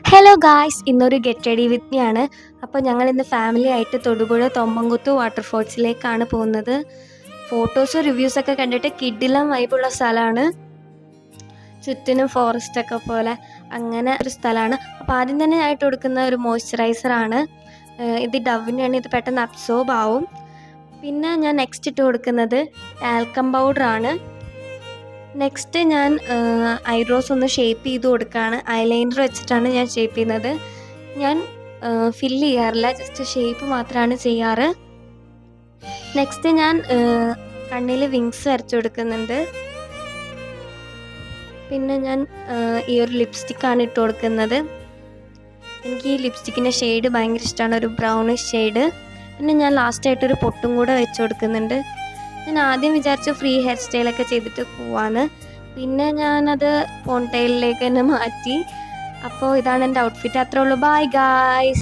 Hello guys, ഇന്നൊരു get ready with me ആണ്. അപ്പോൾ ഞങ്ങൾ ഇന്ന് ഫാമിലി ആയിട്ട് തൊടുപുഴ തൊമ്മൻകുത്ത് വാട്ടർഫോൾസിലേക്കാണ് പോകുന്നത്. ഫോട്ടോസും റിവ്യൂസൊക്കെ കണ്ടിട്ട് കിടിലം വൈബുള്ള സ്ഥലമാണ്. ചുറ്റിനും ഫോറസ്റ്റൊക്കെ പോലെ അങ്ങനെ ഒരു സ്ഥലമാണ്. അപ്പോൾ ആദ്യം തന്നെ ആയിട്ട് കൊടുക്കുന്ന ഒരു മോയ്സ്ചറൈസറാണ്. ഇത് ഡവിനാണ്. ഇത് പെട്ടെന്ന് അബ്സോർബ് ആവും. പിന്നെ ഞാൻ നെക്സ്റ്റ് ഇട്ട് കൊടുക്കുന്നത് ടാൽക്കം പൗഡറാണ്. നെക്സ്റ്റ് ഞാൻ ഐബ്രോസ് ഒന്ന് ഷേപ്പ് ചെയ്ത് കൊടുക്കുകയാണ്. ഐലൈനർ വെച്ചിട്ടാണ് ഞാൻ ഷേപ്പ് ചെയ്യുന്നത്. ഞാൻ ഫില്ല് ചെയ്യാറില്ല, ജസ്റ്റ് ഷേപ്പ് മാത്രമാണ് ചെയ്യാറ്. നെക്സ്റ്റ് ഞാൻ കണ്ണിൽ വിങ്സ് വരച്ചു കൊടുക്കുന്നുണ്ട്. പിന്നെ ഞാൻ ഈ ഒരു ലിപ്സ്റ്റിക്കാണ് ഇട്ട് കൊടുക്കുന്നത്. എനിക്ക് ഈ ലിപ്സ്റ്റിക്കിൻ്റെ ഷെയ്ഡ് ഭയങ്കര ഇഷ്ടമാണ്, ഒരു ബ്രൗണിഷ് ഷെയ്ഡ്. പിന്നെ ഞാൻ ലാസ്റ്റായിട്ടൊരു പൊട്ടും കൂടെ വെച്ച് കൊടുക്കുന്നുണ്ട്. ഞാൻ ആദ്യം വിചാരിച്ചു ഫ്രീ ഹെയർ സ്റ്റൈലൊക്കെ ചെയ്തിട്ട് പോവാന്ന്. പിന്നെ ഞാനത് പോൺടെയിലിലേക്ക് തന്നെ മാറ്റി. അപ്പോൾ ഇതാണ് എൻ്റെ ഔട്ട്ഫിറ്റ്. അത്രേ ഉള്ളൂ. Bye guys.